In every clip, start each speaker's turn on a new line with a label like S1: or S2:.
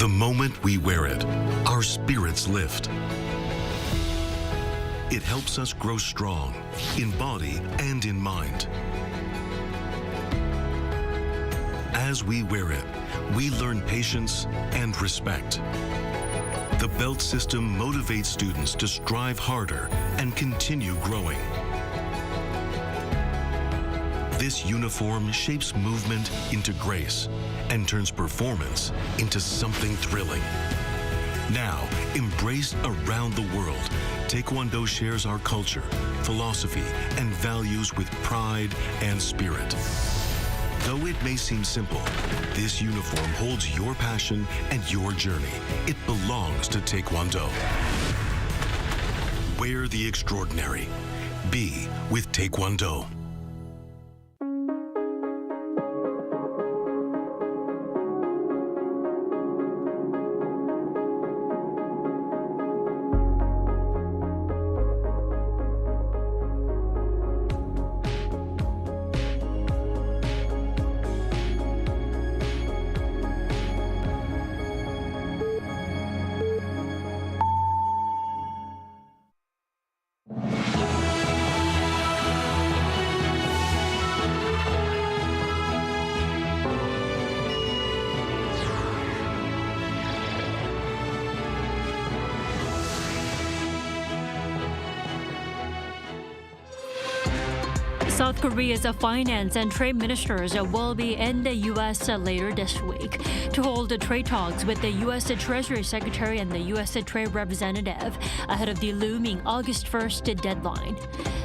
S1: The moment we wear it, our spirits lift. It helps us grow strong in body and in mind. As we wear it, we learn patience and respect. The belt system motivates students to strive harder and continue growing. This uniform shapes movement into grace and turns performance into something thrilling. Now, embraced around the world, Taekwondo shares our culture, philosophy, and values with pride and spirit. Though it may seem simple, this uniform holds your passion and your journey. It belongs to Taekwondo. Wear the extraordinary. Be with Taekwondo.
S2: South Korea's finance and trade ministers will be in the U.S. later this week to hold trade talks with the U.S. Treasury Secretary and the U.S. Trade Representative ahead of the looming August 1st deadline.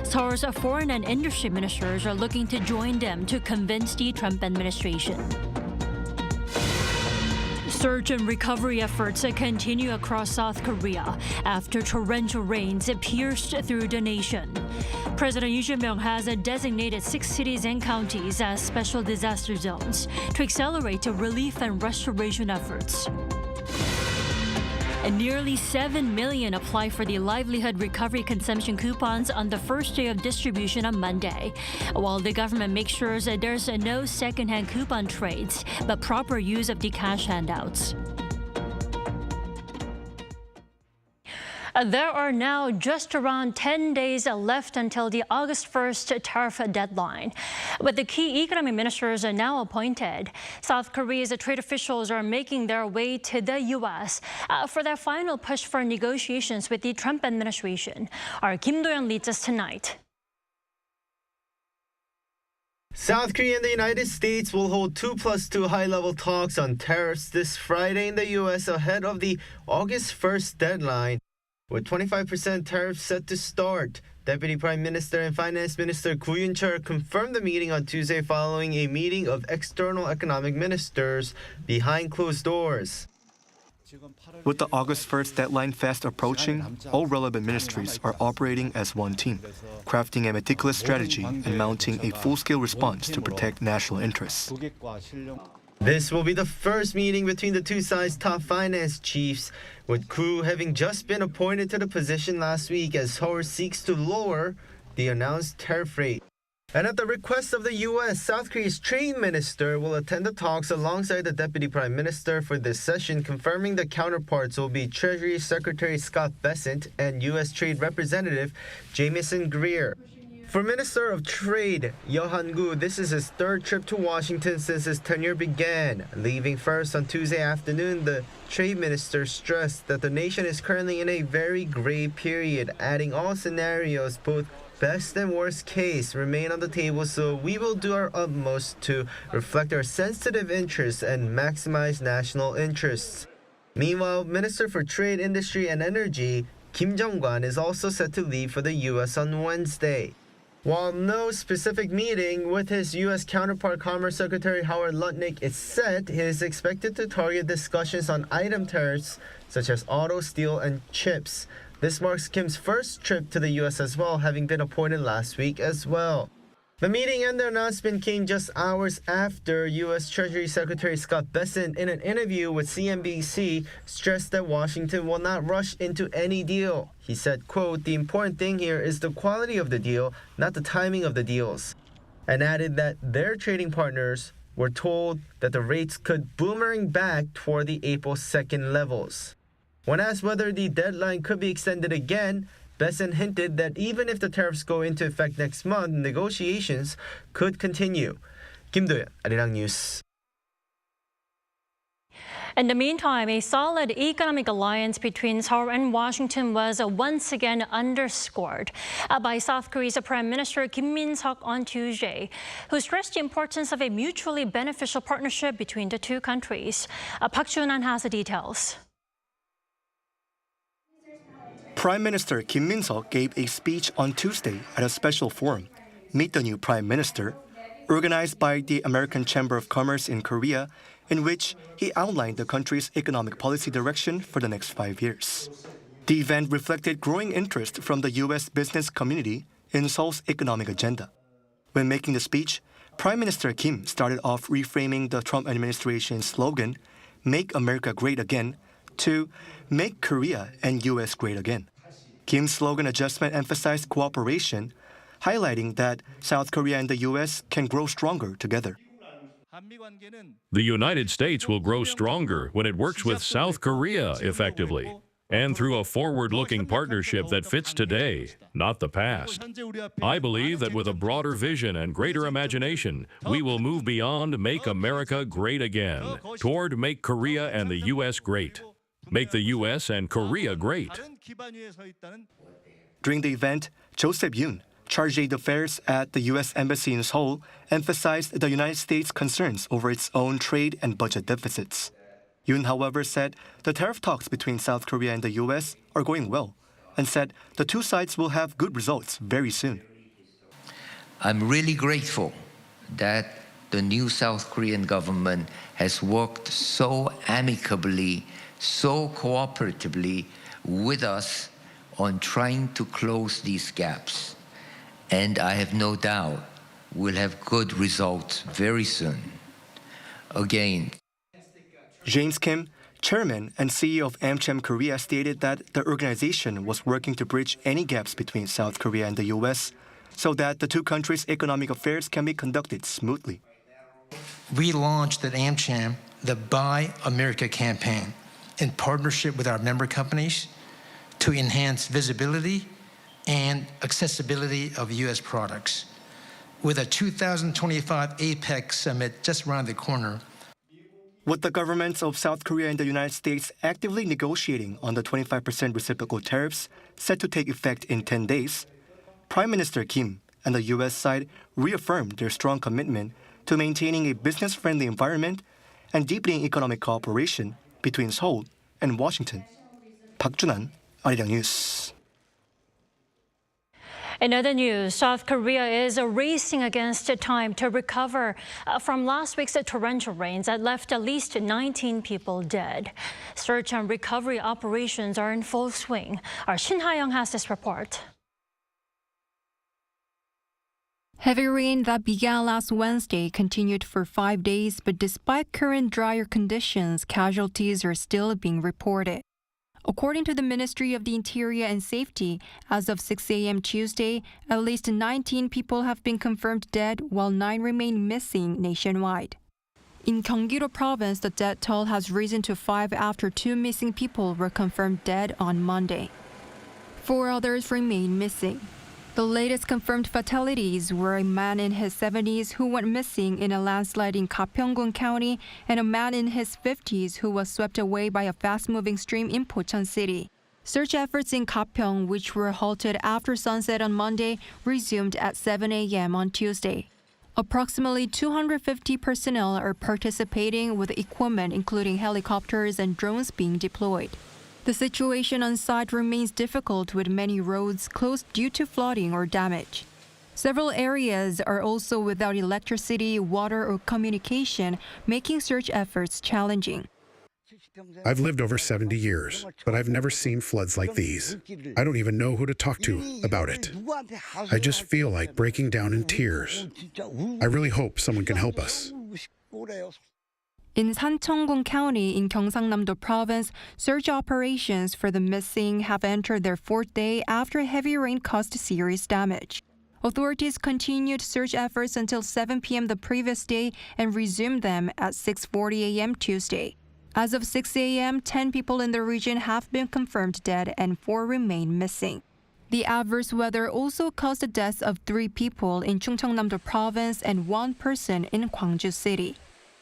S2: Seoul's foreign and industry ministers are looking to join them to convince the Trump administration. Search and recovery efforts continue across South Korea after torrential rains pierced through the nation. President Lee Jae-myung has designated 6 cities and counties as special disaster zones to accelerate relief and restoration efforts. And nearly 7 million apply for the Livelihood Recovery Consumption coupons on the first day of distribution on Monday, while the government makes sure that there's no second-hand coupon trades, but proper use of the cash handouts. There are now just around 10 days left until the August 1st tariff deadline. With the key economic ministers are now appointed, South Korea's trade officials are making their way to the U.S. For their final push for negotiations with the Trump administration. Our Kim Do-yeon leads us tonight.
S3: South Korea and the United States will hold 2+2 high-level talks on tariffs this Friday in the U.S. ahead of the August 1st deadline. With 25% tariffs set to start, Deputy Prime Minister and Finance Minister Koo Yoon-chul confirmed the meeting on Tuesday following a meeting of external economic ministers behind closed doors.
S4: With the August 1st deadline fast approaching, all relevant ministries are operating as one team, crafting a meticulous strategy and mounting a full-scale response to protect national interests.
S3: This will be the first meeting between the two sides' top finance chiefs, with Koo having just been appointed to the position last week as Seoul seeks to lower the announced tariff rate. And at the request of the U.S., South Korea's trade minister will attend the talks alongside the deputy prime minister for this session, confirming the counterparts will be Treasury Secretary Scott Bessent and U.S. Trade Representative Jamieson Greer. For Minister of Trade, Yeo Han-gu, this is his third trip to Washington since his tenure began. Leaving first on Tuesday afternoon, the trade minister stressed that the nation is currently in a very gray period, adding all scenarios, both best and worst case, remain on the table, so we will do our utmost to reflect our sensitive interests and maximize national interests. Meanwhile, Minister for Trade, Industry and Energy, Kim Jong-kwan, is also set to leave for the U.S. on Wednesday. While no specific meeting with his U.S. counterpart Commerce Secretary Howard Lutnick is set, he is expected to target discussions on item tariffs such as auto, steel, and chips. This marks Kim's first trip to the U.S. as well, having been appointed last week as well. The meeting and the announcement came just hours after U.S. Treasury Secretary Scott Bessent, in an interview with CNBC, stressed that Washington will not rush into any deal. He said, quote, "The important thing here is the quality of the deal, not the timing of the deals," and added that their trading partners we're told that the rates could boomerang back toward the April 2nd levels. When asked whether the deadline could be extended again, Besson hinted that even if the tariffs go into effect next month, negotiations could continue. 김도현, Arirang News.
S2: In the meantime, a solid economic alliance between Seoul and Washington was once again underscored by South Korea's Prime Minister Kim Min-seok on Tuesday, who stressed the importance of a mutually beneficial partnership between the two countries. Park Jun-han has the details.
S4: Prime Minister Kim Min-seok gave a speech on Tuesday at a special forum, Meet the New Prime Minister, organized by the American Chamber of Commerce in Korea, in which he outlined the country's economic policy direction for the next 5 years. The event reflected growing interest from the U.S. business community in Seoul's economic agenda. When making the speech, Prime Minister Kim started off reframing the Trump administration's slogan, Make America Great Again, to Make Korea and U.S. Great Again. Kim's slogan adjustment emphasized cooperation, highlighting that South Korea and the U.S. can grow stronger together.
S5: The United States will grow stronger when it works with South Korea effectively and through a forward-looking partnership that fits today, not the past. I believe that with a broader vision and greater imagination, we will move beyond Make America Great Again toward Make Korea and the U.S. great. Make the U.S. and Korea great.
S4: During the event, Joseph Yoon, Charge d'Affaires at the U.S. Embassy in Seoul, emphasized the United States' concerns over its own trade and budget deficits. Yoon, however, said the tariff talks between South Korea and the U.S. are going well, and said the two sides will have good results very soon.
S6: I'm really grateful that the new South Korean government has worked so amicably, so cooperatively with us on trying to close these gaps. And I have no doubt we'll have good results very soon. Again,
S4: James Kim, chairman and CEO of AMCHAM Korea, stated that the organization was working to bridge any gaps between South Korea and the U.S. so that the two countries' economic affairs can be conducted smoothly.
S7: We launched at AMCHAM the Buy America campaign in partnership with our member companies to enhance visibility and accessibility of U.S. products. With a 2025 APEC summit just around the corner,
S4: with the governments of South Korea and the United States actively negotiating on the 25% reciprocal tariffs set to take effect in 10 days, Prime Minister Kim and the U.S. side reaffirmed their strong commitment to maintaining a business-friendly environment and deepening economic cooperation between Seoul and Washington. Park Jun-han, Arirang News.
S2: In other news, South Korea is racing against time to recover from last week's torrential rains that left at least 19 people dead. Search and recovery operations are in full swing. Our Shin Ha-young has this report.
S8: Heavy rain that began last Wednesday continued for 5 days, but despite current drier conditions, casualties are still being reported. According to the Ministry of the Interior and Safety, as of 6 a.m. Tuesday, at least 19 people have been confirmed dead, while 9 remain missing nationwide. In Gyeonggi-do Province, the death toll has risen to 5 after 2 missing people were confirmed dead on Monday. 4 others remain missing. The latest confirmed fatalities were a man in his 70s who went missing in a landslide in Gapyeong-gun County and a man in his 50s who was swept away by a fast-moving stream in Pocheon City. Search efforts in Gapyeong, which were halted after sunset on Monday, resumed at 7 a.m. on Tuesday. Approximately 250 personnel are participating with equipment including helicopters and drones being deployed. The situation on site remains difficult with many roads closed due to flooding or damage. Several areas are also without electricity, water, or communication, making search efforts challenging.
S9: I've lived over 70 years, but I've never seen floods like these. I don't even know who to talk to about it. I just feel like breaking down in tears. I really hope someone can help us.
S8: In Sancheong-gun County in Gyeongsang-namdo Province, search operations for the missing have entered their 4th day after heavy rain caused serious damage. Authorities continued search efforts until 7 p.m. the previous day and resumed them at 6:40 a.m. Tuesday. As of 6 a.m., 10 people in the region have been confirmed dead and 4 remain missing. The adverse weather also caused the deaths of 3 people in Chungcheongnam-do province and 1 person in Gwangju City.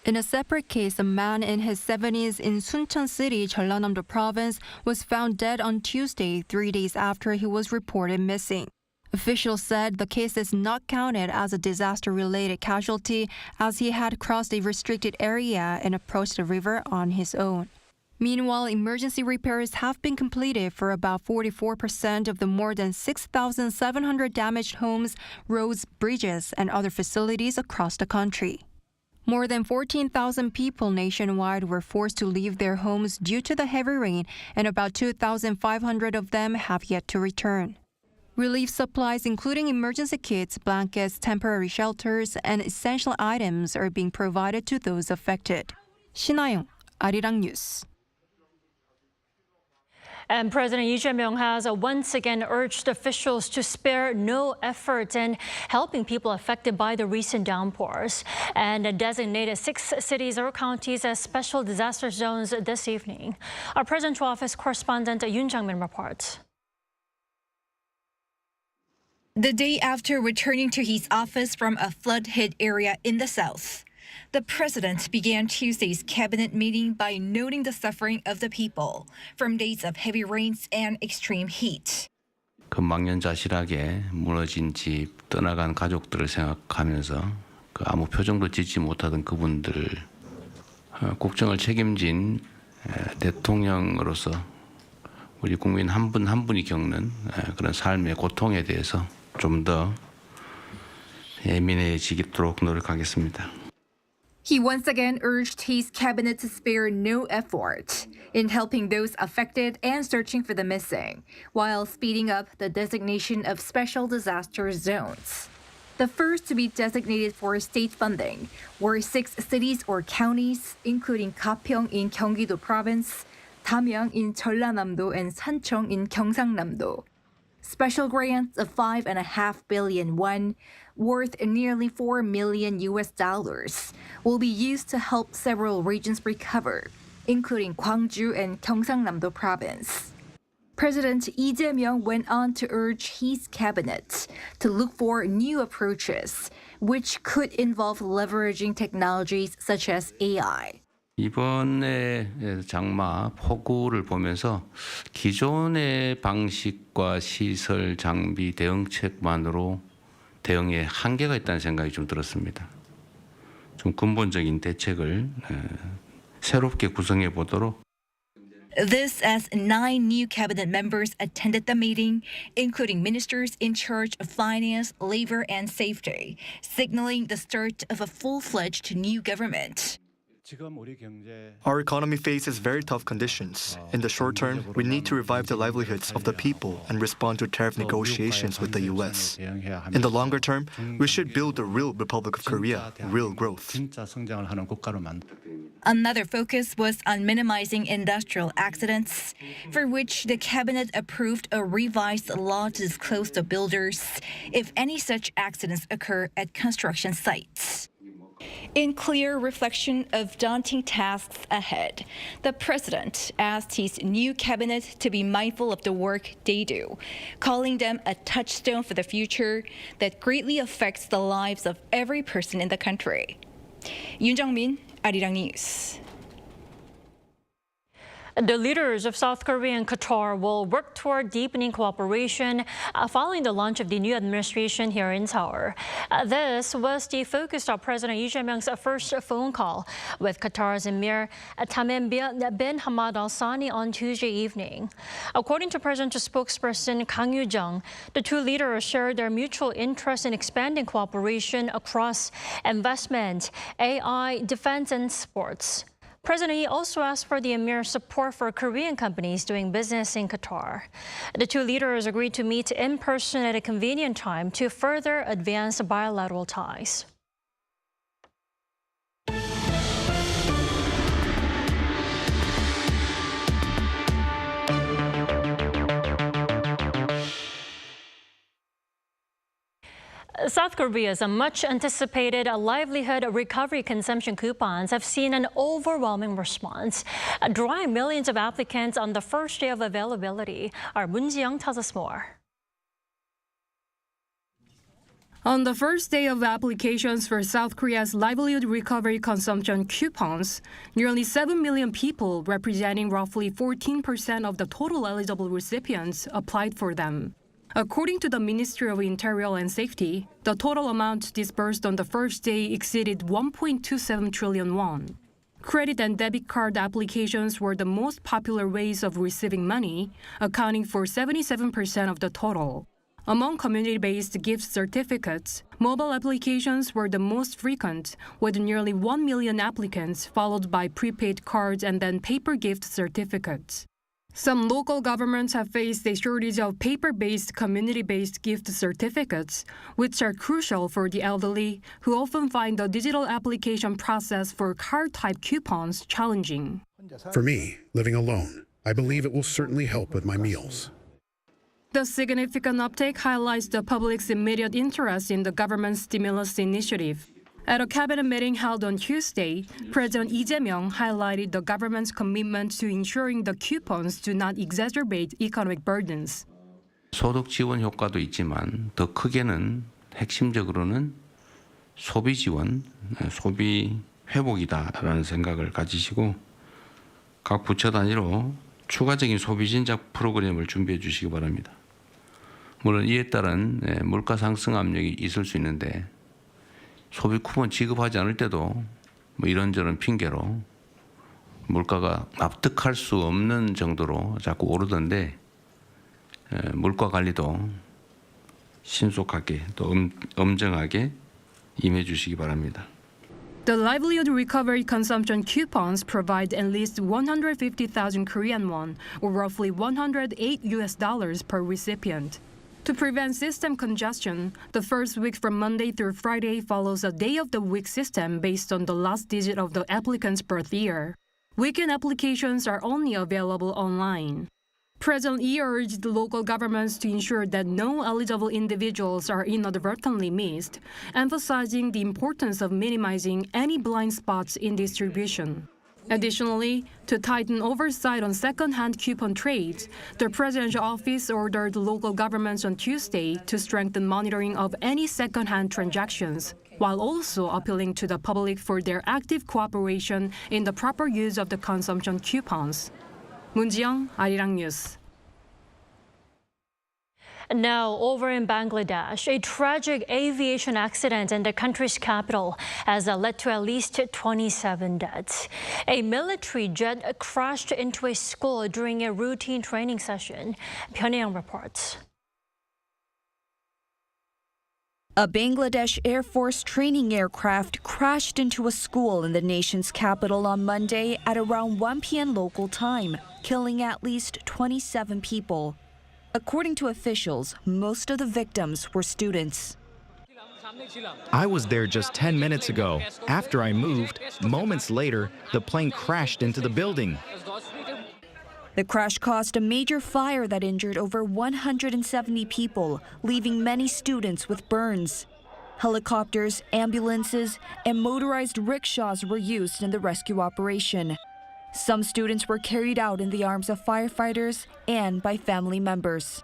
S8: In a separate case, a man in his 70s in Suncheon City, Jeollanam-do province, was found dead on Tuesday, 3 days after he was reported missing. Officials said the case is not counted as a disaster-related casualty as he had crossed a restricted area and approached the river on his own. Meanwhile, emergency repairs have been completed for about 44% of the more than 6,700 damaged homes, roads, bridges, and other facilities across the country. More than 14,000 people nationwide were forced to leave their homes due to the heavy rain, and about 2,500 of them have yet to return. Relief supplies, including emergency kits, blankets, temporary shelters, and essential items, are being provided to those affected. 신하영, Arirang News.
S2: And President Lee Jae-myung has once again urged officials to spare no effort in helping people affected by the recent downpours and designated 6 cities or counties as special disaster zones this evening. Our presidential office correspondent Yoon Jang-min reports.
S10: The day after returning to his office from a flood-hit area in the south, the president began Tuesday's cabinet meeting by noting the suffering of the people from days of heavy rains and extreme heat.
S11: 망연자실하게 무너진 집, 떠나간 가족들을 생각하면서 아무 표정도 짓지 못하던 그분들, 국정을 책임진 대통령으로서 우리 국민 한 분 한 분이 겪는 그런 삶의 고통에 대해서 좀 더 예민해지도록 노력하겠습니다.
S10: He once again urged his cabinet to spare no effort in helping those affected and searching for the missing, while speeding up the designation of special disaster zones. The first to be designated for state funding were 6 cities or counties, including Gapyeong in Gyeonggi-do province, Damyeong in Jeollanam-do, and Sancheong in Gyeongsang-nam-do. Special grants of 5.5 billion won, worth nearly $4 million will be used to help several regions recover, including Gwangju and Gyeongsang-nam-do province. President Lee Jae-myung went on to urge his cabinet to look for new approaches, which could involve leveraging technologies such as AI.
S11: 이번에 장마 폭우를 보면서 기존의 방식과 시설, 장비, 대응책만으로 대응에 한계가 있다는 생각이 좀 들었습니다. 좀 근본적인 대책을 새롭게 구성해 보도록.
S10: This as 9 new cabinet members attended the meeting, including ministers in charge of finance, labor, and safety, signaling the start of a full-fledged new government.
S4: Our economy faces very tough conditions. In the short term, we need to revive the livelihoods of the people and respond to tariff negotiations with the U.S. In the longer term, we should build the real Republic of Korea, real growth.
S10: Another focus was on minimizing industrial accidents, for which the cabinet approved a revised law to disclose to builders if any such accidents occur at construction sites. In clear reflection of daunting tasks ahead, the president asked his new cabinet to be mindful of the work they do, calling them a touchstone for the future that greatly affects the lives of every person in the country. Yoon Jang-min, Arirang News.
S2: The leaders of South Korea and Qatar will work toward deepening cooperation following the launch of the new administration here in Seoul. This was the focus of President Lee Jae-myung's first phone call with Qatar's Emir Tamim bin Hamad Al Thani on Tuesday evening. According to presidential spokesperson Kang Yoo-jung, the 2 leaders shared their mutual interest in expanding cooperation across investment, AI, defense, and sports. President Lee also asked for the Emir's support for Korean companies doing business in Qatar. The 2 leaders agreed to meet in person at a convenient time to further advance bilateral ties. South Korea's much-anticipated livelihood recovery consumption coupons have seen an overwhelming response, drawing millions of applicants on the first day of availability. Our Moon Ji-young tells us more.
S12: On the first day of applications for South Korea's livelihood recovery consumption coupons, nearly 7 million people, representing roughly 14% of the total eligible recipients, applied for them. According to the Ministry of Interior and Safety, the total amount disbursed on the first day exceeded 1.27 trillion won. Credit and debit card applications were the most popular ways of receiving money, accounting for 77% of the total. Among community-based gift certificates, mobile applications were the most frequent, with nearly 1 million applicants, followed by prepaid cards and then paper gift certificates. Some local governments have faced a shortage of paper-based community-based gift certificates, which are crucial for the elderly, who often find the digital application process for card-type coupons challenging.
S9: For me, living alone, I believe it will certainly help with my meals.
S12: The significant uptake highlights the public's immediate interest in the government's stimulus initiative. At a cabinet meeting held on Tuesday, President Lee Jae-myung highlighted the government's commitment to ensuring the coupons do not exacerbate economic burdens.
S11: 소득 지원 효과도 있지만 더 크게는 핵심적으로는 소비 지원, 소비 회복이다라는 생각을 가지시고 각 부처 단위로 추가적인 소비 진작 프로그램을 준비해 주시기 바랍니다. 물론 이에 따른 물가 상승 압력이 있을 수 있는데 소비 쿠폰 지급하지 않을 때도 이런저런 핑계로 물가가 납득할 수 없는 정도로 자꾸 오르던데 물가 관리도 신속하게 또 엄정하게 임해 주시기 바랍니다.
S12: The livelihood recovery consumption coupons provide at least 150,000 Korean won, or roughly $108 per recipient. To prevent system congestion, the first week from Monday through Friday follows a day-of-the-week system based on the last digit of the applicant's birth year. Weekend applications are only available online. President Lee urged local governments to ensure that no eligible individuals are inadvertently missed, emphasizing the importance of minimizing any blind spots in distribution. Additionally, to tighten oversight on second-hand coupon trades, the presidential office ordered local governments on Tuesday to strengthen monitoring of any second-hand transactions, while also appealing to the public for their active cooperation in the proper use of the consumption coupons. Moon Ji-young, Arirang News.
S2: Now, over in Bangladesh, a tragic aviation accident in the country's capital has led to at least 27 deaths. A military jet crashed into a school during a routine training session. Pyongyang reports.
S13: A Bangladesh Air Force training aircraft crashed into a school in the nation's capital on Monday at around 1 p.m. local time, killing at least 27 people. According to officials, most of the victims were students.
S14: I was there just 10 minutes ago. After I moved, moments later, the plane crashed into the building.
S13: The crash caused a major fire that injured over 170 people, leaving many students with burns. Helicopters, ambulances, and motorized rickshaws were used in the rescue operation. Some students were carried out in the arms of firefighters and by family members.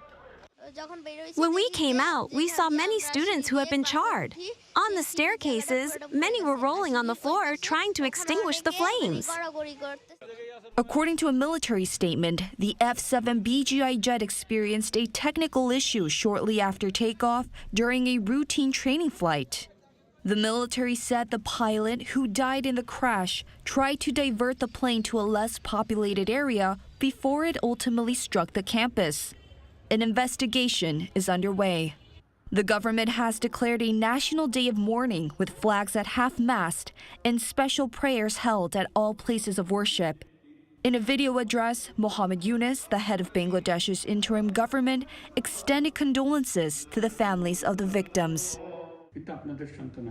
S15: When we came out, we saw many students who had been charred. On the staircases, many were rolling on the floor trying to extinguish the flames.
S13: According to a military statement, the F-7 BGI jet experienced a technical issue shortly after takeoff during a routine training flight. The military said the pilot, who died in the crash, tried to divert the plane to a less populated area before it ultimately struck the campus. An investigation is underway. The government has declared a national day of mourning with flags at half-mast and special prayers held at all places of worship. In a video address, Mohammed Yunus, the head of Bangladesh's interim government, extended condolences to the families of the victims.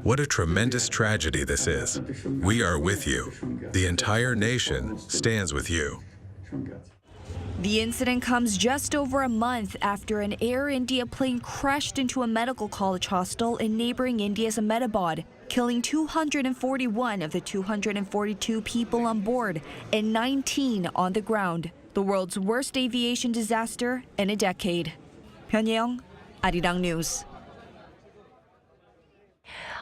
S16: What a tremendous tragedy this is. We are with you. The entire nation stands with you.
S13: The incident comes just over a month after an Air India plane crashed into a medical college hostel in neighboring India's Ahmedabad, killing 241 of the 242 people on board and 19 on the ground. The world's worst aviation disaster in a decade. Pyongyang, Arirang News.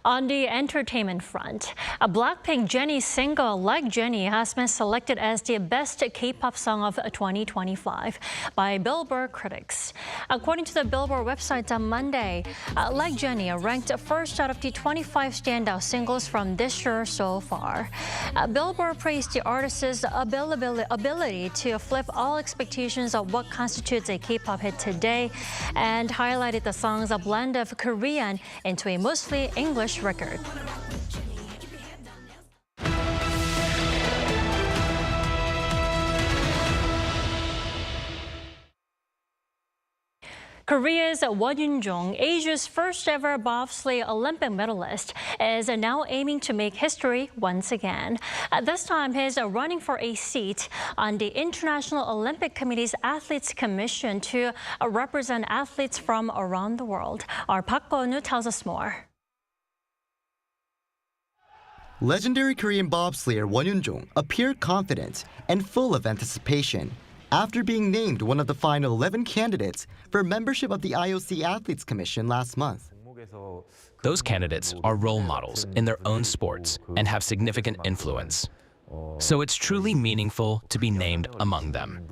S2: On the entertainment front, a Blackpink JENNIE single Like Jennie has been selected as the best K-pop song of 2025 by Billboard critics. According to the Billboard website on Monday, Like Jennie ranked first out of the 25 standout singles from this year so far. Billboard praised the artist's ability to flip all expectations of what constitutes a K-pop hit today and highlighted the song's blend of Korean into a mostly English record. Korea's Won Yoon-jong, Asia's first ever bobsleigh Olympic medalist, is now aiming to make history once again. This time, he's running for a seat on the International Olympic Committee's Athletes Commission to represent athletes from around the world. Our Park Go-nu tells us more.
S17: Legendary Korean bobsleigher Won Yoon-jong appeared confident and full of anticipation after being named one of the final 11 candidates for membership of the IOC Athletes Commission last month.
S18: Those candidates are role models in their own sports and have significant influence. So it's truly meaningful to be named among them.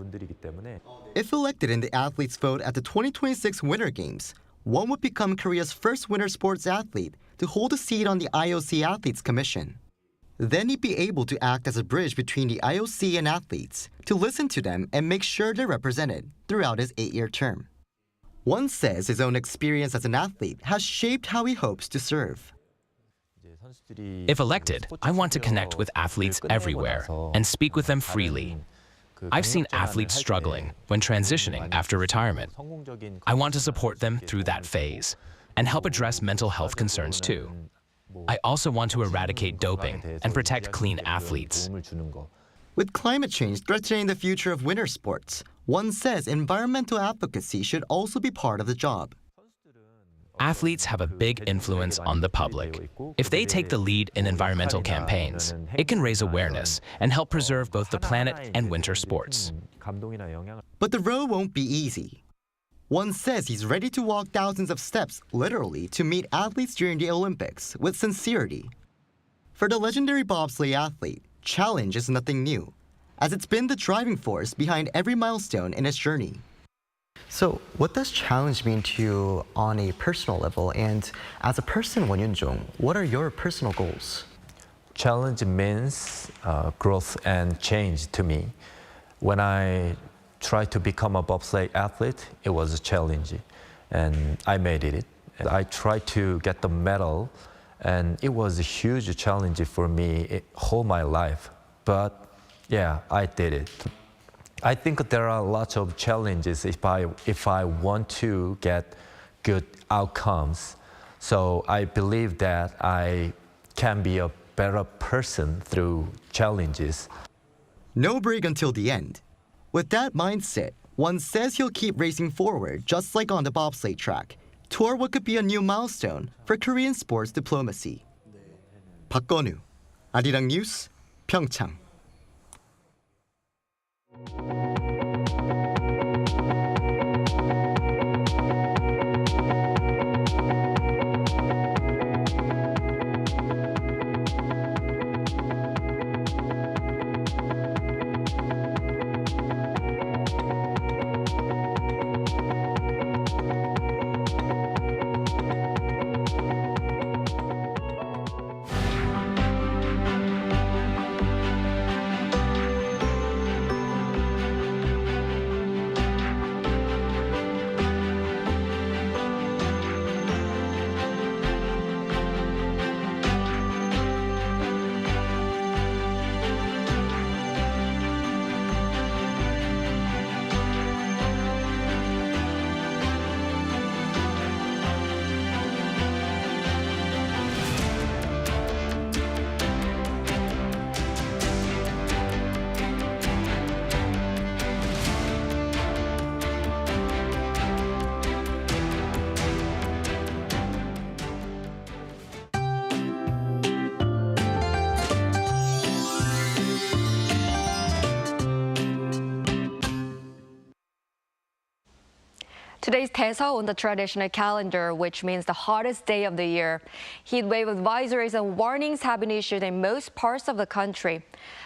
S17: If elected in the athletes' vote at the 2026 Winter Games, Won would become Korea's first winter sports athlete to hold a seat on the IOC Athletes Commission. Then he'd be able to act as a bridge between the IOC and athletes to listen to them and make sure they're represented throughout his 8-year term. Won says his own experience as an athlete has shaped how he hopes to serve.
S18: If elected, I want to connect with athletes everywhere and speak with them freely. I've seen athletes struggling when transitioning after retirement. I want to support them through that phase and help address mental health concerns too. I also want to eradicate doping and protect clean athletes.
S17: With climate change threatening the future of winter sports, Won says environmental advocacy should also be part of the job.
S18: Athletes have a big influence on the public. If they take the lead in environmental campaigns, it can raise awareness and help preserve both the planet and winter sports.
S17: But the road won't be easy. Won says he's ready to walk thousands of steps, literally, to meet athletes during the Olympics with sincerity. For the legendary bobsleigh athlete, challenge is nothing new, as it's been the driving force behind every milestone in his journey.
S19: So, what does challenge mean to you on a personal level? And as a person, Won Yoon-jong, what are your personal goals?
S20: Challenge means growth and change to me. When I tried to become a bobsleigh athlete, it was a challenge, and I made it. I tried to get the medal, and it was a huge challenge for me whole my life. But yeah, I did it. I think there are lots of challenges if I want to get good outcomes. So I believe that I can be a better person through challenges.
S17: No break until the end. With that mindset, Won says he'll keep racing forward just like on the bobsleigh track, toward what could be a new milestone for Korean sports diplomacy. Park Go-nu, Arirang News, Pyeongchang.
S21: Today's Taeseo on the traditional calendar, which means the hottest day of the year. Heat wave advisories and warnings have been issued in most parts of the country.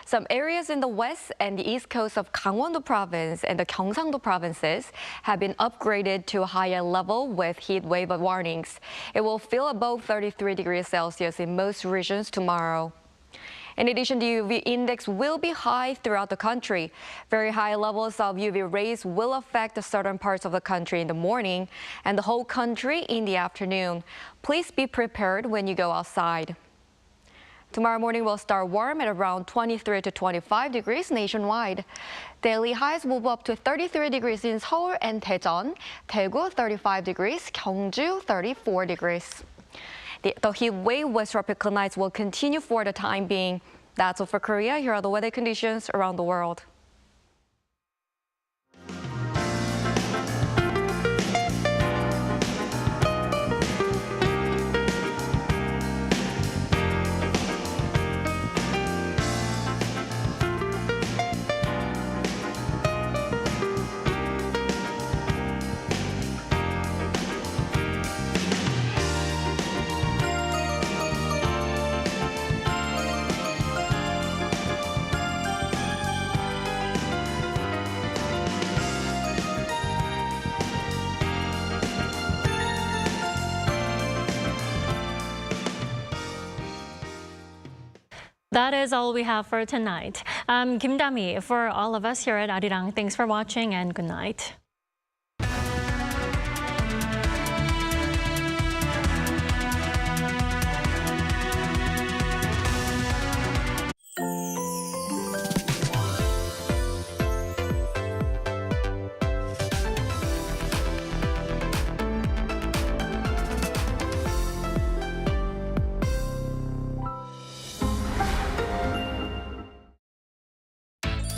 S21: Some areas in the west and the east coast of Gangwon-do province and the Gyeongsang-do provinces have been upgraded to a higher level with heat wave warnings. It will feel above 33 degrees Celsius in most regions tomorrow. In addition, the UV index will be high throughout the country. Very high levels of UV rays will affect the southern parts of the country in the morning and the whole country in the afternoon. Please be prepared when you go outside. Tomorrow morning will start warm at around 23 to 25 degrees nationwide. Daily highs move up to 33 degrees in Seoul and Daejeon, Daegu 35 degrees, Gyeongju 34 degrees. The heat wave with tropical nights will continue for the time being. That's all for Korea. Here are the weather conditions around the world.
S2: That is all we have for tonight. I'm Kim Dami. For all of us here at Arirang, thanks for watching and good night.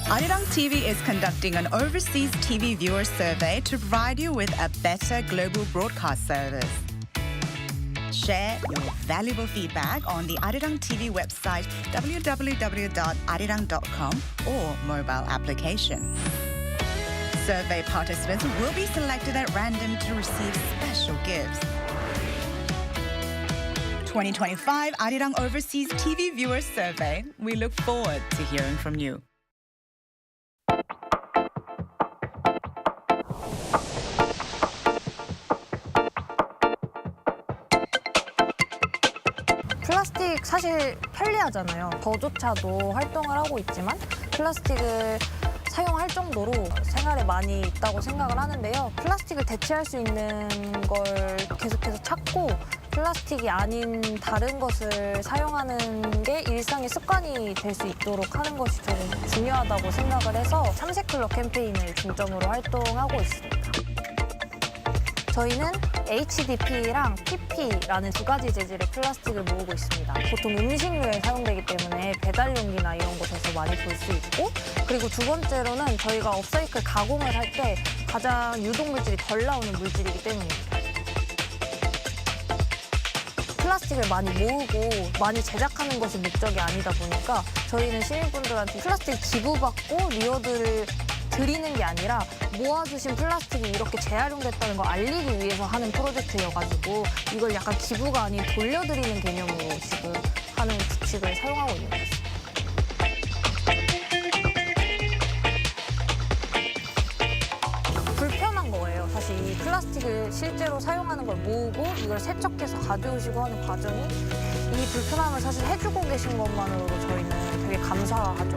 S22: Arirang TV is conducting an overseas TV viewer survey to provide you with a better global broadcast service. Share your valuable feedback on the Arirang TV website www.arirang.com or mobile application. Survey participants will be selected at random to receive special gifts. 2025 Arirang Overseas TV Viewer Survey. We look forward to hearing from you.
S23: 플라스틱 사실 편리하잖아요. 저조차도 활동을 하고 있지만 플라스틱을 사용할 정도로 생활에 많이 있다고 생각을 하는데요. 플라스틱을 대체할 수 있는 걸 계속해서 찾고 플라스틱이 아닌 다른 것을 사용하는 게 일상의 습관이 될 수 있도록 하는 것이 좀 중요하다고 생각을 해서 참새클럽 캠페인을 중점으로 활동하고 있습니다. 저희는 HDP랑 PP라는 두 가지 재질의 플라스틱을 모으고 있습니다. 보통 음식류에 사용되기 때문에 배달용기나 이런 곳에서 많이 볼 수 있고, 그리고 두 번째로는 저희가 업사이클 가공을 할 때 가장 유독물질이 덜 나오는 물질이기 때문입니다. 플라스틱을 많이 모으고 많이 제작하는 것이 목적이 아니다 보니까 저희는 시민분들한테 플라스틱 기부받고 리워드를 드리는 게 아니라 모아주신 플라스틱이 이렇게 재활용됐다는 걸 알리기 위해서 하는 프로젝트여가지고 이걸 약간 기부가 아닌 돌려드리는 개념으로 지금 하는 규칙을 사용하고 있는 것 같습니다. 불편한 거예요. 사실 이 플라스틱을 실제로 사용하는 걸 모으고 이걸 세척해서 가져오시고 하는 과정이 이 불편함을 사실 해주고 계신 것만으로도 저희는 되게 감사하죠.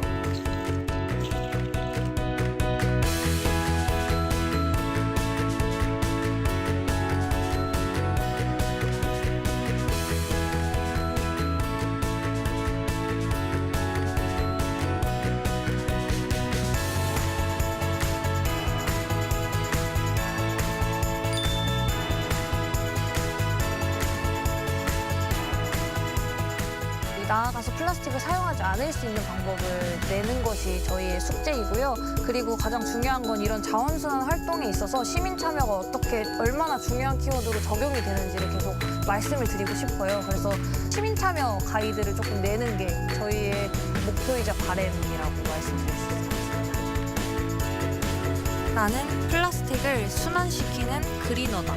S23: 나아가서 플라스틱을 사용하지 않을 수 있는 방법을 내는 것이 저희의 숙제이고요. 그리고 가장 중요한 건 이런 자원순환 활동에 있어서 시민 참여가 어떻게 얼마나 중요한 키워드로 적용이 되는지를 계속 말씀을 드리고 싶어요. 그래서 시민 참여 가이드를 조금 내는 게 저희의 목표이자 바람이라고 말씀드릴 수 있습니다. 나는 플라스틱을 순환시키는 그리너다.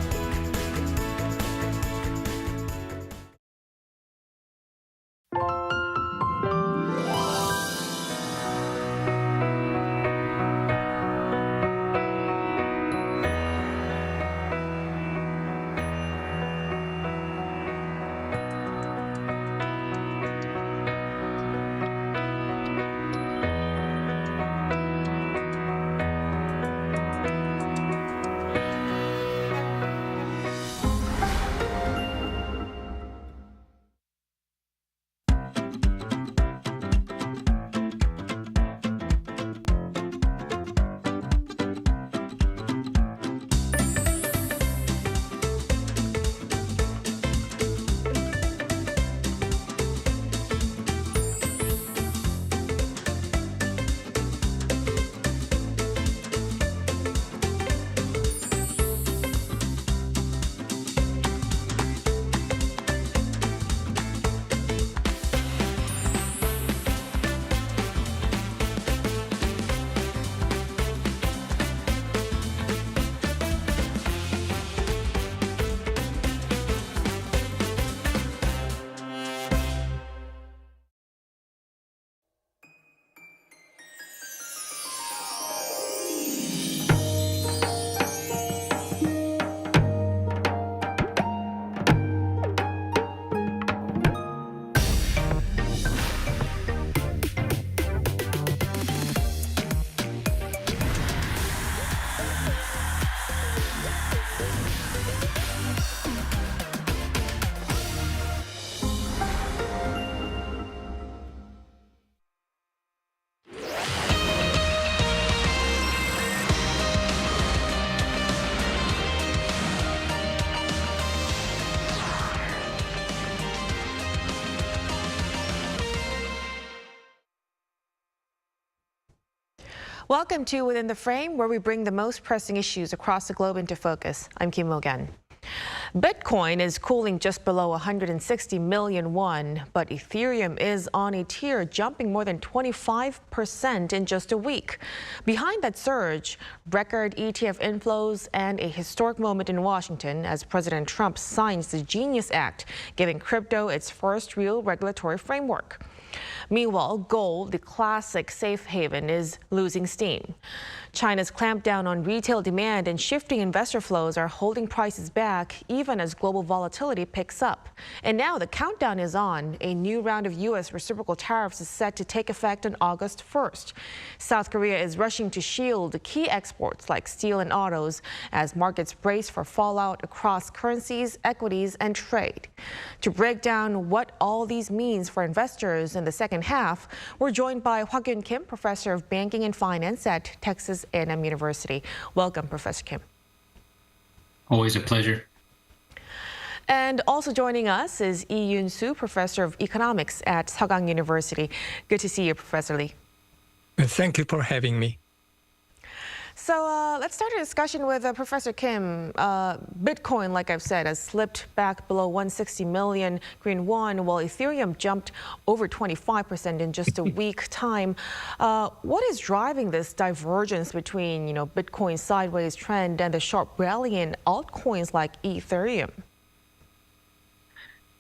S1: Welcome to Within the Frame, where we bring the most pressing issues across the globe into focus. I'm Kim Mo-gan. Bitcoin is cooling just below 160 million won, but Ethereum is on a tear, jumping more than 25% in just a week. Behind that surge, record ETF inflows and a historic moment in Washington as President Trump signs the Genius Act, giving crypto its first real regulatory framework. Meanwhile, gold, the classic safe haven, is losing steam. China's clampdown on retail demand and shifting investor flows are holding prices back even as global volatility picks up. And now the countdown is on. A new round of U.S. reciprocal tariffs is set to take effect on August 1st. South Korea is rushing to shield key exports like steel and autos as markets brace for fallout across currencies, equities, and trade. To break down what all these means for investors in the second half, we're joined by Hwa-Kyun Kim, professor of banking and finance at Texas A&M University. Welcome, Professor Kim.
S3: Always a pleasure.
S1: And also joining us is Lee Yoon-soo, professor of economics at Seogang University. Good to see you, Professor Lee.
S5: Thank you for having me.
S1: So let's start a discussion with Professor Kim. Bitcoin, like I've said, has slipped back below 160 million Korean won, while Ethereum jumped over 25% in just a week time. What is driving this divergence between, Bitcoin's sideways trend and the sharp rally in altcoins like Ethereum?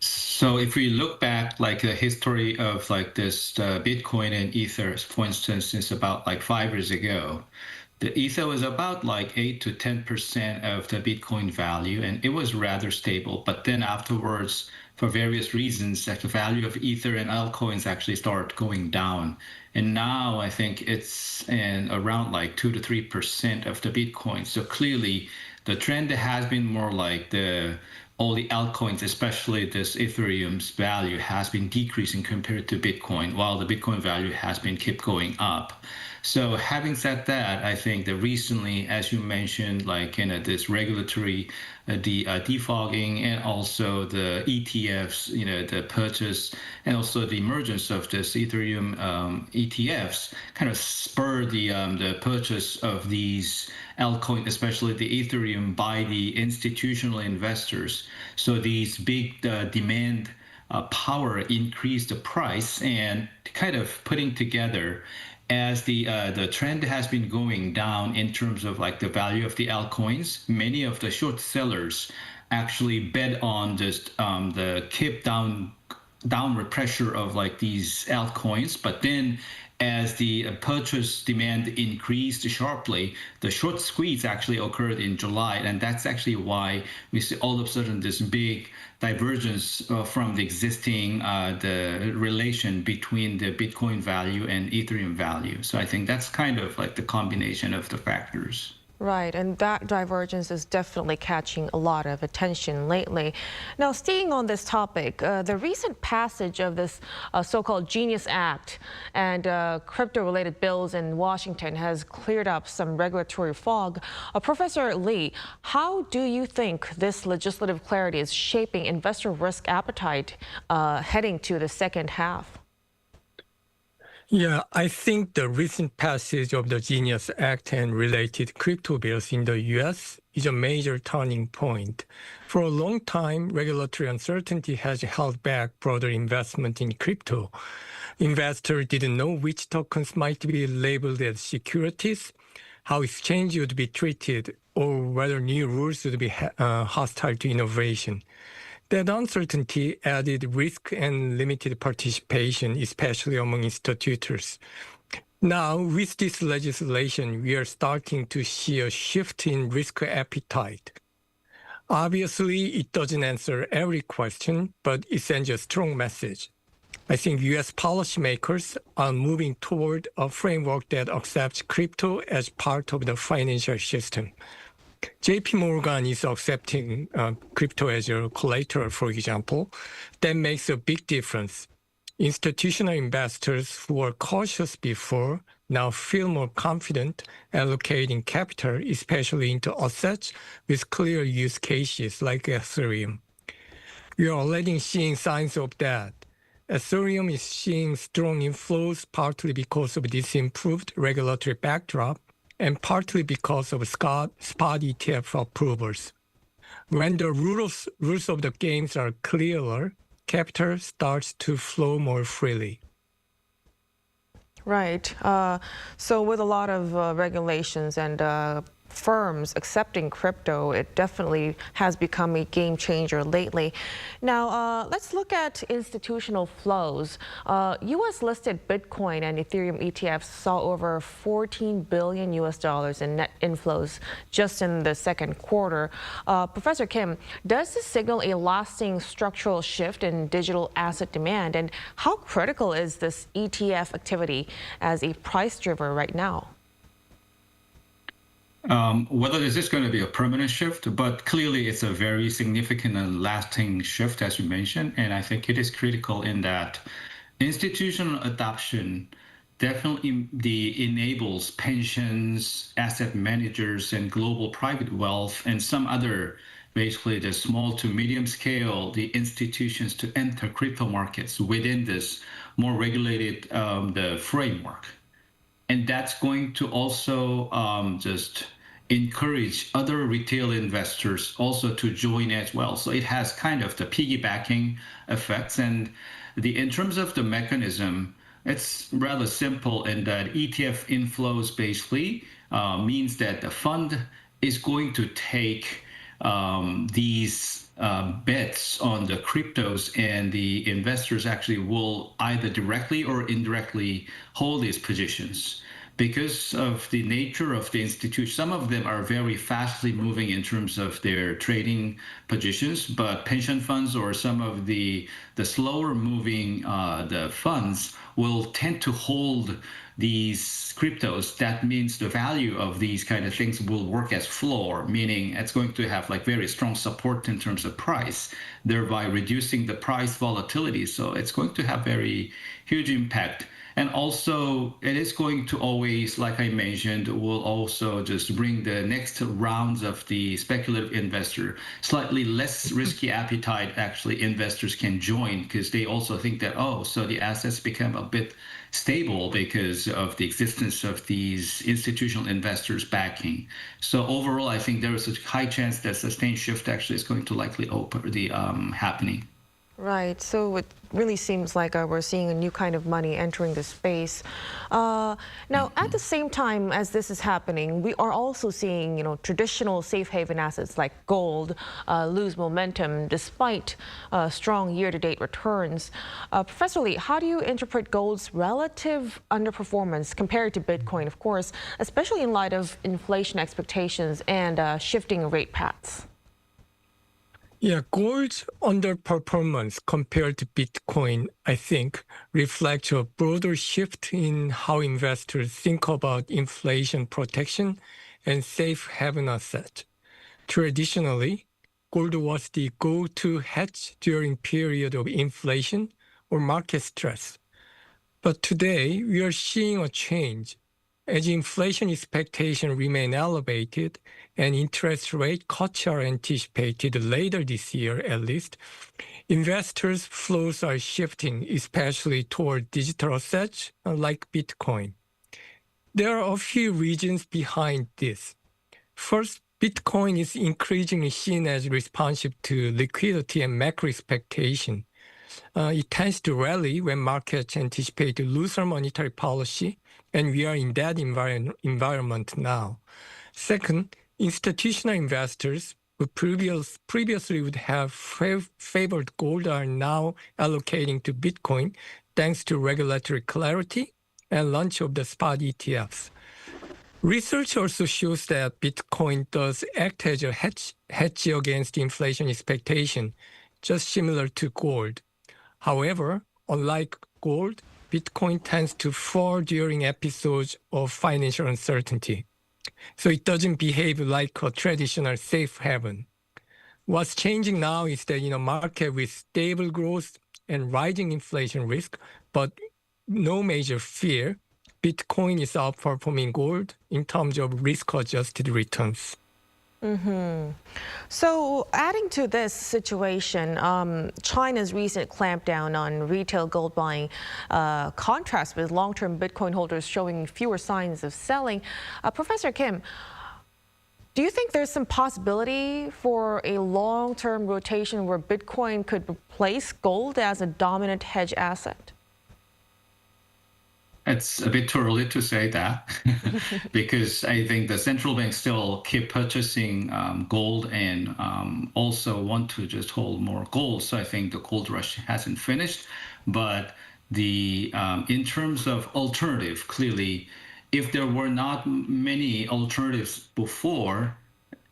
S3: So if we look back, like the history of this Bitcoin and Ether, for instance, it's about 5 years ago. The Ether was about 8 to 10% of the Bitcoin value, and it was rather stable. But then afterwards, for various reasons, the value of Ether and altcoins actually started going down. And now I think it's around 2 to 3% of the Bitcoin. So clearly, the trend has been more all the altcoins, especially this Ethereum's value, has been decreasing compared to Bitcoin, while the Bitcoin value has been kept going up. So having said that, I think that recently, as you mentioned, this regulatory defogging and also the ETFs, the purchase and also the emergence of this Ethereum ETFs kind of spurred the purchase of these altcoins, especially the Ethereum, by the institutional investors. So these big demand power increased the price and kind of putting together as the trend has been going down in terms of like the value of the altcoins, many of the short sellers actually bet on just the keep downward pressure of like these altcoins. But then as the purchase demand increased sharply, the short squeeze actually occurred in July. And that's actually why we see all of a sudden this big divergence from the existing the relation between the Bitcoin value and Ethereum value. So I think that's kind of like the combination of the factors.
S1: Right, and that divergence is definitely catching a lot of attention lately. Now, staying on this topic, the recent passage of this so-called Genius Act and crypto-related bills in Washington has cleared up some regulatory fog. Professor Lee, how do you think this legislative clarity is shaping investor risk appetite heading to the second half?
S5: Yeah, I think the recent passage of the Genius Act and related crypto bills in the U.S. is a major turning point. For a long time, regulatory uncertainty has held back broader investment in crypto. Investors didn't know which tokens might be labeled as securities, how exchange would be treated, or whether new rules would be hostile to innovation. That uncertainty added risk and limited participation, especially among institutors. Now, with this legislation, we are starting to see a shift in risk appetite. Obviously, it doesn't answer every question, but it sends a strong message. I think U.S. policymakers are moving toward a framework that accepts crypto as part of the financial system. JP Morgan is accepting crypto as a collateral, for example. That makes a big difference. Institutional investors who were cautious before now feel more confident allocating capital, especially into assets with clear use cases like Ethereum. We are already seeing signs of that. Ethereum is seeing strong inflows partly because of this improved regulatory backdrop, and partly because of spot ETF approvals. When the rules of the games are clearer, capital starts to flow more freely.
S1: Right. So with a lot of regulations and firms accepting crypto, it definitely has become a game changer lately. Now, let's look at institutional flows. U.S.-listed Bitcoin and Ethereum ETFs saw over $14 billion in net inflows just in the second quarter. Professor Kim, does this signal a lasting structural shift in digital asset demand? And how critical is this ETF activity as a price driver right now?
S3: Whether this is going to be a permanent shift, but clearly it's a very significant and lasting shift, as you mentioned. And I think it is critical in that institutional adoption definitely enables pensions, asset managers, and global private wealth, and some other, basically the small to medium scale, the institutions to enter crypto markets within this more regulated the framework. And that's going to also just encourage other retail investors also to join as well. So it has kind of the piggybacking effects. And in terms of the mechanism, it's rather simple in that ETF inflows basically means that the fund is going to take these bets on the cryptos, and the investors actually will either directly or indirectly hold these positions. Because of the nature of the institution, some of them are very fastly moving in terms of their trading positions, but pension funds or some of the slower moving the funds will tend to hold these cryptos. That means the value of these kind of things will work as floor, meaning it's going to have like very strong support in terms of price, thereby reducing the price volatility. So it's going to have very huge impact. And also, it is going to always, like I mentioned, will also just bring the next rounds of the speculative investor, slightly less risky appetite, actually, investors can join because they also think that, oh, so the assets become a bit stable because of the existence of these institutional investors backing. So overall, I think there is a high chance that sustained shift actually is going to likely happening.
S1: Right. So it really seems like we're seeing a new kind of money entering the space. Now, at the same time as this is happening, we are also seeing, traditional safe haven assets like gold lose momentum despite strong year-to-date returns. Professor Lee, how do you interpret gold's relative underperformance compared to Bitcoin, of course, especially in light of inflation expectations and shifting rate paths?
S5: Yeah, gold's underperformance compared to Bitcoin, I think, reflects a broader shift in how investors think about inflation protection and safe haven assets. Traditionally, gold was the go-to hedge during period of inflation or market stress. But today, we are seeing a change. As inflation expectations remain elevated and interest rate cuts are anticipated later this year at least, investors' flows are shifting, especially toward digital assets like Bitcoin. There are a few reasons behind this. First, Bitcoin is increasingly seen as responsive to liquidity and macro expectation. It tends to rally when markets anticipate looser monetary policy, and we are in that environment now. Second, institutional investors who previously would have favored gold are now allocating to Bitcoin thanks to regulatory clarity and launch of the spot ETFs. Research also shows that Bitcoin does act as a hedge against inflation expectation, just similar to gold. However, unlike gold, Bitcoin tends to fall during episodes of financial uncertainty. So it doesn't behave like a traditional safe haven. What's changing now is that in a market with stable growth and rising inflation risk, but no major fear, Bitcoin is outperforming gold in terms of risk-adjusted returns.
S1: So adding to this situation, China's recent clampdown on retail gold buying contrasts with long-term Bitcoin holders showing fewer signs of selling. Professor Kim, do you think there's some possibility for a long-term rotation where Bitcoin could replace gold as a dominant hedge asset?
S3: It's a bit too early to say that because I think the central banks still keep purchasing gold and also want to just hold more gold. So I think the gold rush hasn't finished. But in terms of alternative, clearly, if there were not many alternatives before,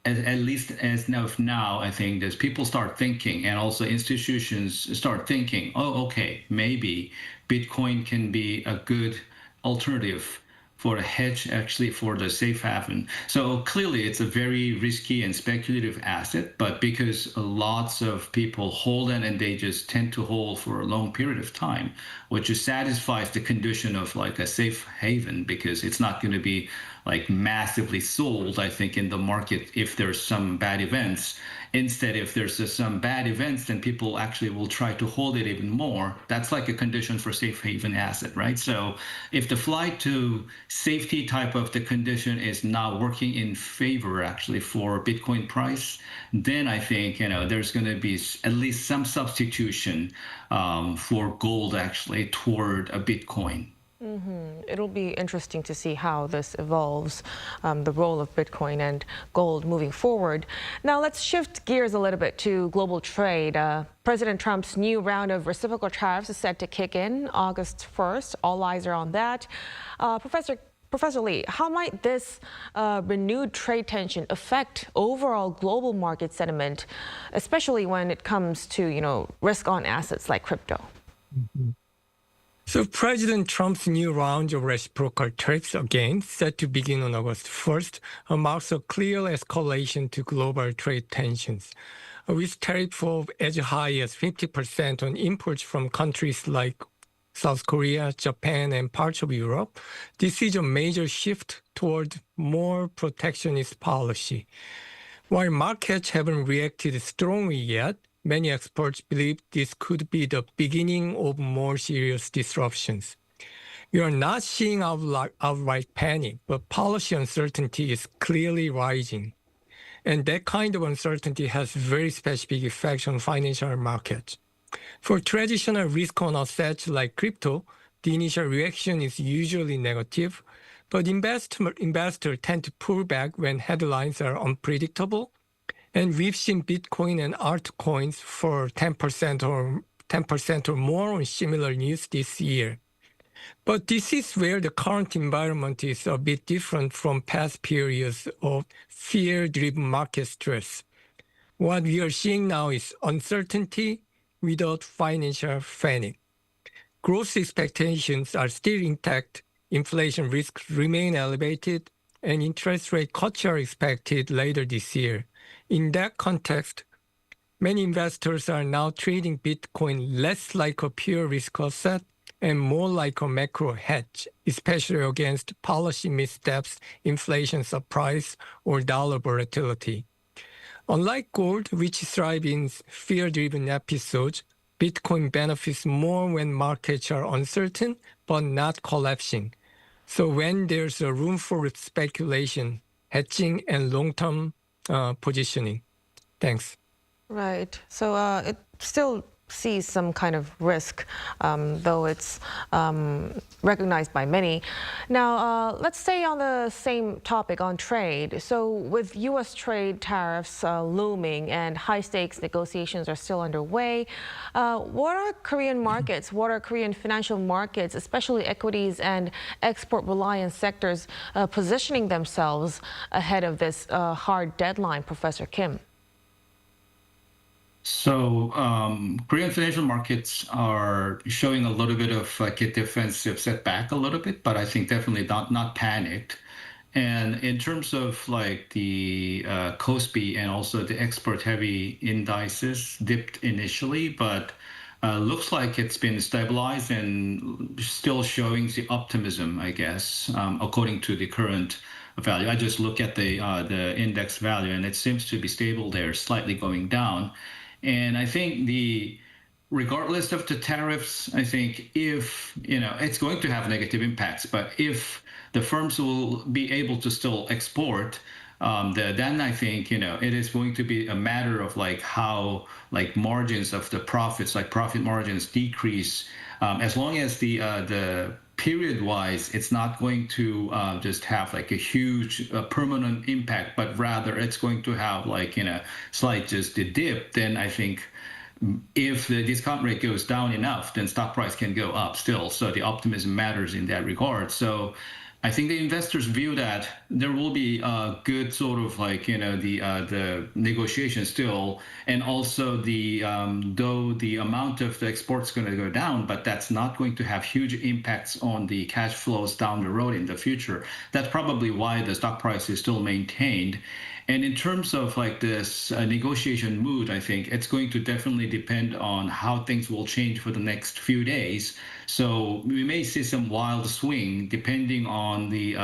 S3: at least as of now, I think as people start thinking and also institutions start thinking, oh, okay, maybe Bitcoin can be a good alternative for a hedge, actually for the safe haven. So clearly it's a very risky and speculative asset, but because lots of people hold it and they just tend to hold for a long period of time, which satisfies the condition of like a safe haven because it's not going to be like massively sold, I think, in the market if there's some bad events. Instead, if there's some bad events, then people actually will try to hold it even more. That's like a condition for safe haven asset, right? So if the flight to safety type of the condition is not working in favor actually for Bitcoin price, then I think, there's going to be at least some substitution for gold actually toward a Bitcoin.
S1: It'll be interesting to see how this evolves, the role of Bitcoin and gold moving forward. Now let's shift gears a little bit to global trade. President Trump's new round of reciprocal tariffs is set to kick in August 1st. All eyes are on that. Professor Lee, how might this renewed trade tension affect overall global market sentiment, especially when it comes to, risk-on assets like crypto?
S5: So President Trump's new round of reciprocal tariffs, again set to begin on August 1st, marks a clear escalation to global trade tensions. With tariffs of as high as 50% on imports from countries like South Korea, Japan, and parts of Europe, this is a major shift toward more protectionist policy. While markets haven't reacted strongly yet, many experts believe this could be the beginning of more serious disruptions. We are not seeing outright panic, but policy uncertainty is clearly rising. And that kind of uncertainty has very specific effects on financial markets. For traditional risk-on assets like crypto, the initial reaction is usually negative, but investors tend to pull back when headlines are unpredictable. And we've seen Bitcoin and altcoins for 10% or more on similar news this year. But this is where the current environment is a bit different from past periods of fear-driven market stress. What we are seeing now is uncertainty without financial panic. Growth expectations are still intact, inflation risks remain elevated, and interest rate cuts are expected later this year. In that context, many investors are now treating Bitcoin less like a pure risk asset and more like a macro hedge, especially against policy missteps, inflation surprise, or dollar volatility. Unlike gold, which thrives in fear-driven episodes, Bitcoin benefits more when markets are uncertain but not collapsing. So when there's a room for speculation, hedging, and long-term positioning. Thanks.
S1: Right. So it still sees some kind of risk, though it's recognized by many. Now, let's stay on the same topic on trade. So with U.S. trade tariffs looming and high-stakes negotiations are still underway, what are Korean markets, what are Korean financial markets, especially equities and export-reliant sectors, positioning themselves ahead of this hard deadline, Professor Kim?
S3: So Korean financial markets are showing a little bit of like a defensive setback a little bit, but I think definitely not panicked. And in terms of like the KOSPI and also the export-heavy indices dipped initially, but looks like it's been stabilized and still showing the optimism, I guess, according to the current value. I just look at the index value, and it seems to be stable there, slightly going down. And I think regardless of the tariffs, I think if, it's going to have negative impacts, but if the firms will be able to still export, then I think, it is going to be a matter of like how like margins of the profits, like profit margins decrease, as long as the period-wise, it's not going to just have like a huge permanent impact, but rather it's going to have like, slight just a dip. Then I think if the discount rate goes down enough, then stock price can go up still. So the optimism matters in that regard. So I think the investors view that there will be a good sort of like, the negotiation still, and also though the amount of the exports going to go down, but that's not going to have huge impacts on the cash flows down the road in the future. That's probably why the stock price is still maintained. And in terms of like this negotiation mood, I think it's going to definitely depend on how things will change for the next few days. So we may see some wild swing depending on the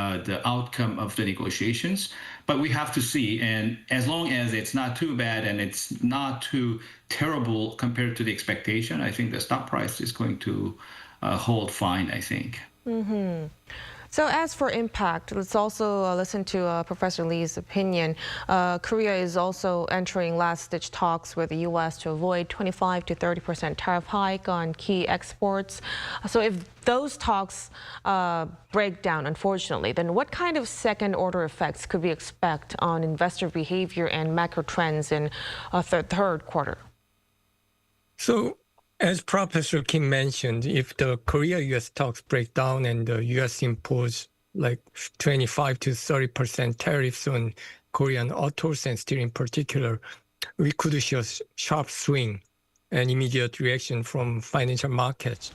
S3: outcome of the negotiations, but we have to see. And as long as it's not too bad and it's not too terrible compared to the expectation, I think the stock price is going to hold fine, I think.
S1: Mm-hmm. So as for impact, let's also listen to Professor Lee's opinion. Korea is also entering last-ditch talks with the U.S. to avoid 25 to 30% tariff hike on key exports. So if those talks break down, unfortunately, then what kind of second-order effects could we expect on investor behavior and macro trends in the third quarter?
S5: So, as Professor Kim mentioned, if the Korea-U.S. talks break down and the U.S. impose like 25 to 30% tariffs on Korean autos and steel in particular, we could see a sharp swing and immediate reaction from financial markets.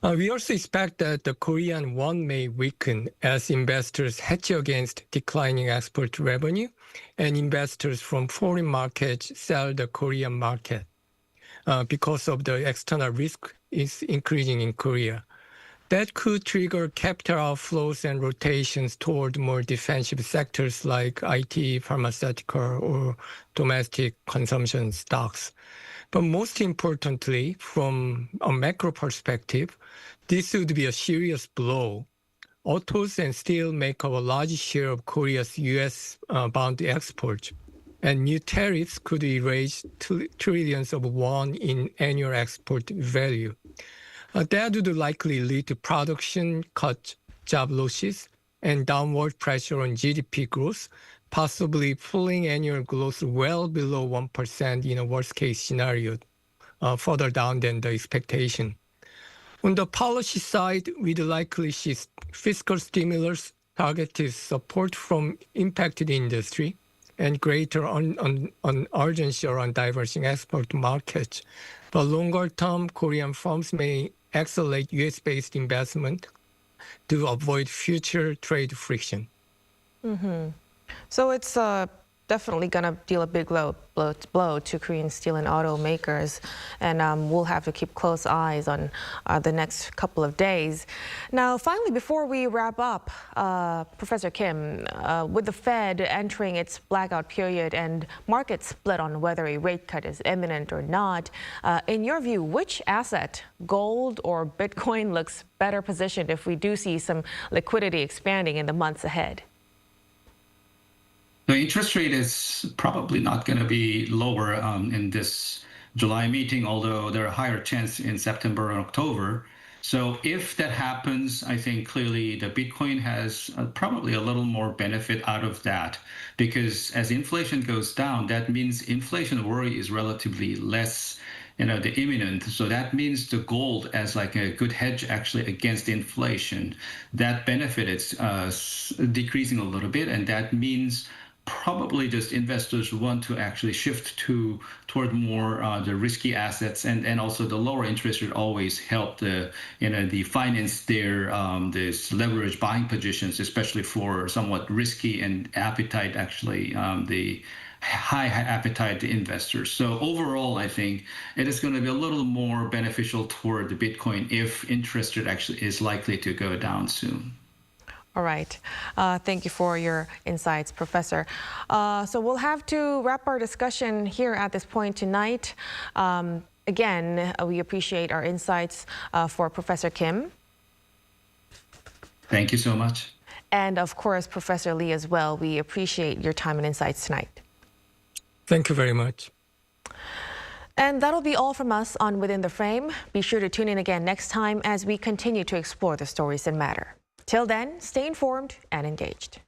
S5: We also expect that the Korean won may weaken as investors hedge against declining export revenue and investors from foreign markets sell the Korean market. Because of the external risk is increasing in Korea. That could trigger capital outflows and rotations toward more defensive sectors like IT, pharmaceutical, or domestic consumption stocks. But most importantly, from a macro perspective, this would be a serious blow. Autos and steel make up a large share of Korea's U.S. bound exports. and new tariffs could erase trillions of won in annual export value. That would likely lead to production cuts, job losses, and downward pressure on GDP growth, possibly pulling annual growth well below 1% in a worst-case scenario, further down than the expectation. On the policy side, we'd likely see fiscal stimulus, targeted support from impacted industry, and greater urgency around diversifying export markets. But longer term, Korean firms may accelerate US-based investment to avoid future trade friction.
S1: So it's definitely going to deal a big blow to Korean steel and automakers, and we'll have to keep close eyes on the next couple of days. Now, finally, before we wrap up, Professor Kim, with the Fed entering its blackout period and market split on whether a rate cut is imminent or not, in your view, which asset, gold or Bitcoin, looks better positioned if we do see some liquidity expanding in the months ahead?
S3: The interest rate is probably not going to be lower in this July meeting, although there are higher chance in September and October. So if that happens, I think clearly the Bitcoin has probably a little more benefit out of that, because as inflation goes down, that means inflation worry is relatively less, the imminent. So that means the gold as like a good hedge actually against inflation. That benefit is decreasing a little bit, and that means probably just investors want to actually shift toward more the risky assets, and also the lower interest rate always help the finance their this leverage buying positions, especially for somewhat risky and appetite actually the high appetite investors. So overall, I think it is going to be a little more beneficial toward the Bitcoin if interest rate actually is likely to go down soon.
S1: All right. Thank you for your insights, Professor. So we'll have to wrap our discussion here at this point tonight. Again, we appreciate our insights for Professor Kim.
S3: Thank you so much.
S1: And of course, Professor Lee as well. We appreciate your time and insights tonight.
S5: Thank you very much.
S1: And that'll be all from us on Within the Frame. Be sure to tune in again next time as we continue to explore the stories that matter. Till then, stay informed and engaged.